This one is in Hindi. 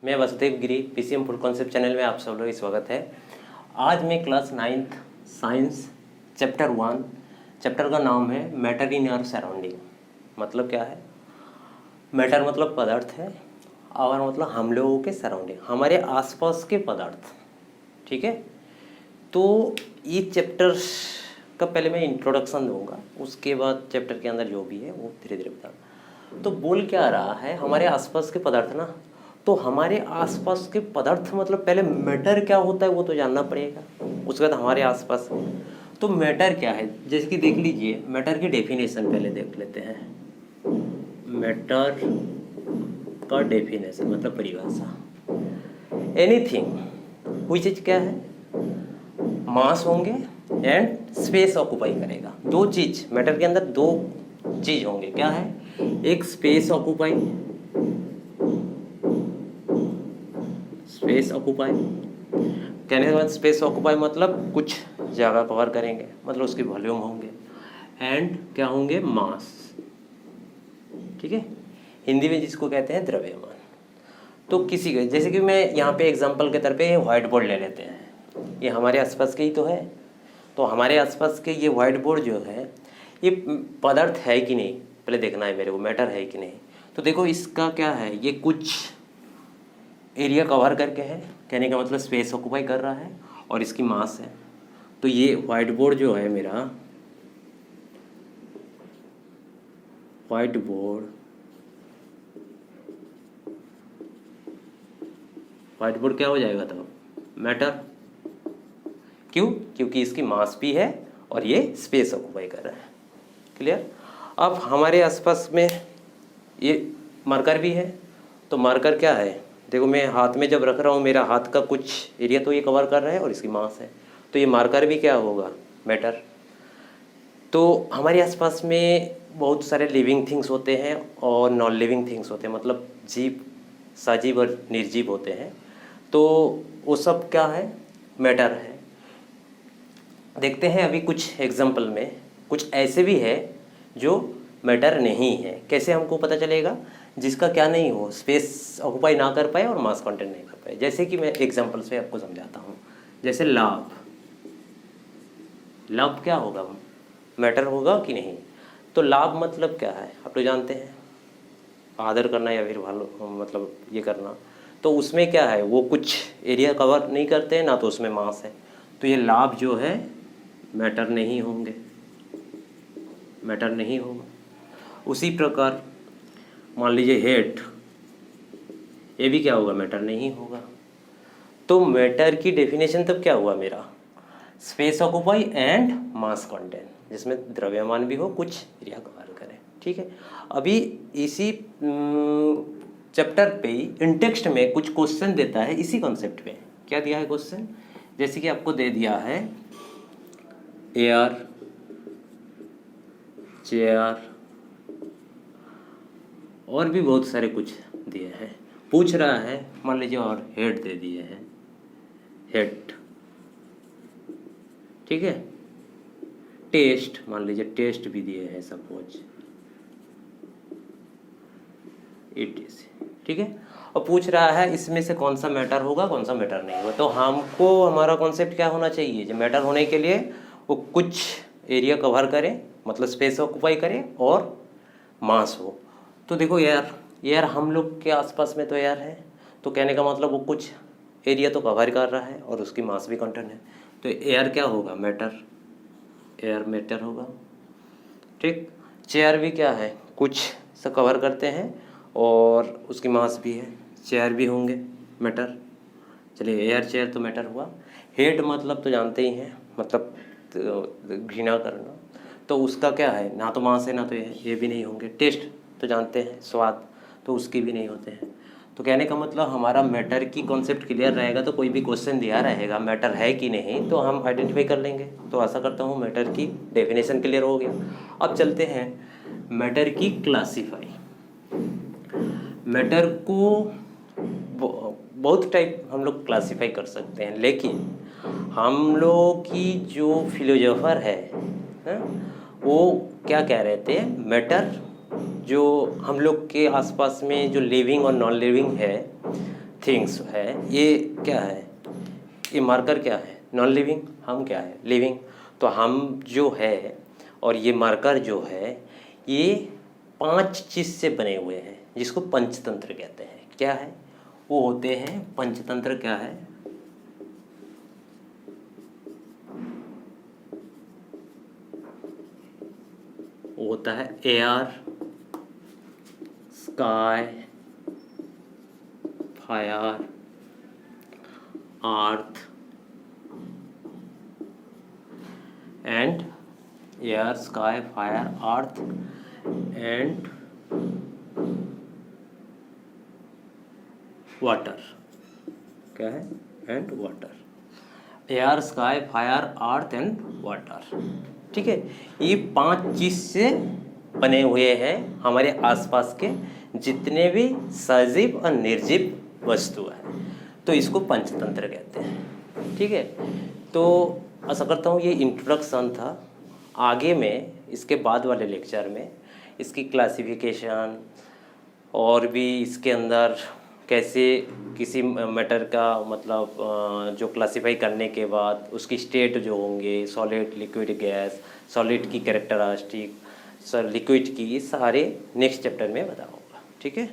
मैं वसुदेव गिरी पीसीएम फुल कॉन्सेप्ट चैनल में आप सब लोग स्वागत है। आज मैं class 9th science chapter 1 chapter का नाम है मैटर इन आवर सराउंडिंग। मतलब क्या है? मैटर मतलब पदार्थ है और मतलब हम लोगों के सराउंडिंग, हमारे आसपास के पदार्थ। ठीक है, तो ये चैप्टर का पहले मैं इंट्रोडक्शन दूंगा, उसके बाद चैप्टर के अंदर जो भी है वो धीरे धीरे बताऊँ। तो बोल क्या रहा है, हमारे आसपास के पदार्थ ना, तो हमारे आसपास के पदार्थ मतलब पहले मैटर क्या होता है वो तो जानना पड़ेगा, उसके बाद हमारे आसपास। तो मैटर क्या है, जैसे कि देख लीजिए, मैटर की डेफिनेशन पहले देख लेते हैं। मैटर का डेफिनेशन मतलब परिभाषा, एनीथिंग कोई चीज़ क्या है, मास होंगे एंड स्पेस ऑक्यूपाई करेगा। दो चीज मैटर के अंदर, दो चीज होंगे, क्या है? एक स्पेस ऑक्यूपाई, स्पेस ऑक्यूपाई कहने के बाद स्पेस ऑक्यूपाई मतलब कुछ जगह कवर करेंगे, मतलब उसकी वॉल्यूम होंगे, एंड क्या होंगे? मास। ठीक है, हिंदी में जिसको कहते हैं द्रव्यमान। तो किसी के जैसे कि मैं यहाँ पे एग्जांपल के तौर पे व्हाइट बोर्ड ले लेते हैं, ये हमारे आसपास के ही तो है। तो हमारे आसपास के ये व्हाइट बोर्ड जो है ये पदार्थ है कि नहीं, पहले देखना है मेरे को, मैटर है कि नहीं। तो देखो इसका क्या है, ये कुछ एरिया कवर करके है, कहने का मतलब स्पेस ऑक्यूपाई कर रहा है, और इसकी मास है। तो ये व्हाइट बोर्ड जो है मेरा, व्हाइट बोर्ड, व्हाइट बोर्ड क्या हो जाएगा तब? मैटर। क्यों? क्योंकि इसकी मास भी है और ये स्पेस ऑक्यूपाई कर रहा है। क्लियर? अब हमारे आसपास में ये मार्कर भी है, तो मार्कर क्या है, देखो मैं हाथ में जब रख रहा हूँ, मेरा हाथ का कुछ एरिया तो ये कवर कर रहा है और इसकी मास है, तो ये मार्कर भी क्या होगा? मैटर। तो हमारे आसपास में बहुत सारे लिविंग थिंग्स होते हैं और नॉन लिविंग थिंग्स होते हैं, मतलब जीव, सजीव और निर्जीव होते हैं। तो वो सब क्या है? मैटर है। देखते हैं अभी कुछ एग्जाम्पल में, कुछ ऐसे भी है जो मैटर नहीं है। कैसे हमको पता चलेगा? जिसका क्या नहीं हो, स्पेस ऑक्यूपाई ना कर पाए और मास कंटेंट नहीं कर पाए। जैसे कि मैं एग्जाम्पल से आपको समझाता हूँ, जैसे लाभ। लाभ क्या होगा? मैटर होगा कि नहीं? तो लाभ मतलब क्या है, आप लोग जानते हैं, आदर करना या फिर भालो, मतलब ये करना। तो उसमें क्या है, वो कुछ एरिया कवर नहीं करते हैं ना, तो उसमें मास है। तो ये लाभ जो है मैटर नहीं होंगे, मैटर नहीं होगा। उसी प्रकार मान लीजिए हेड, ये भी क्या होगा? मैटर नहीं होगा। तो मैटर की डेफिनेशन तब क्या हुआ मेरा? Space occupy and mass content, जिसमें द्रव्यमान भी हो, कुछ एरिया कवर करे। ठीक है, अभी इसी चैप्टर पे इन टेक्स्ट में कुछ क्वेश्चन देता है इसी कॉन्सेप्ट पे। क्या दिया है क्वेश्चन? जैसे कि आपको दे दिया है एयर, चेयर और भी बहुत सारे कुछ दिए हैं। पूछ रहा है, मान लीजिए, और हेड दे दिए हैं, हेड। ठीक है, टेस्ट, मान लीजिए टेस्ट भी दिए हैं, सपोज ETC। ठीक है, और पूछ रहा है इसमें से कौन सा मैटर होगा, कौन सा मैटर नहीं होगा। तो हमको हमारा कॉन्सेप्ट क्या होना चाहिए? जो मैटर होने के लिए वो कुछ एरिया कवर करे, मतलब स्पेस ऑक्यूपाई करे और मास हो। तो देखो एयर, एयर हम लोग के आसपास में तो एयर है, तो कहने का मतलब वो कुछ एरिया तो कवर कर रहा है और उसकी मास भी कंटेंट है। तो एयर क्या होगा? मैटर, एयर मैटर होगा। ठीक, चेयर भी क्या है, कुछ से कवर करते हैं और उसकी मास भी है, चेयर भी होंगे मैटर। चलिए, एयर चेयर तो मैटर हुआ। हेड मतलब तो जानते ही हैं, मतलब घृणा करना, तो उसका क्या है? ना तो मास है ना तो ये भी नहीं होंगे। टेस्ट तो जानते हैं, स्वाद, तो उसके भी नहीं होते हैं। तो कहने का मतलब हमारा मैटर की कॉन्सेप्ट क्लियर रहेगा, तो कोई भी क्वेश्चन दिया रहेगा मैटर है कि नहीं, तो हम आइडेंटिफाई कर लेंगे। तो आशा करता हूँ मैटर की डेफिनेशन क्लियर हो गया। अब चलते हैं मैटर की क्लासीफाई। मैटर को बहुत टाइप हम लोग क्लासीफाई कर सकते हैं, लेकिन हम लोग की जो फिलोसोफर है वो क्या कह रहे थे? मैटर जो हम लोग के आसपास में जो लिविंग और नॉन लिविंग है थिंग्स है, ये क्या है, ये मार्कर क्या है, नॉन लिविंग, हम क्या है, लिविंग। तो हम जो है और ये मार्कर जो है ये 5 चीज़ से बने हुए हैं जिसको पंचतंत्र कहते हैं। क्या है वो होते हैं पंचतंत्र, क्या है, वो होता है air, sky, fire, earth and air, sky, fire, earth and water. क्या है, and water, air, sky, fire, earth and water. ठीक है, ये 5 चीज़ से बने हुए हैं हमारे आसपास के जितने भी सजीव और निर्जीव वस्तु है, तो इसको पंचतंत्र कहते हैं। ठीक है, तो आशा करता हूँ ये इंट्रोडक्शन था। आगे में इसके बाद वाले लेक्चर में इसकी क्लासिफिकेशन और भी इसके अंदर कैसे किसी मैटर का मतलब जो क्लासिफाई करने के बाद उसकी स्टेट जो होंगे, सॉलिड, लिक्विड, गैस, सॉलिड की कैरेक्टरिस्टिक, लिक्विड की, ये सारे नेक्स्ट चैप्टर में बताऊंगा। ठीक है।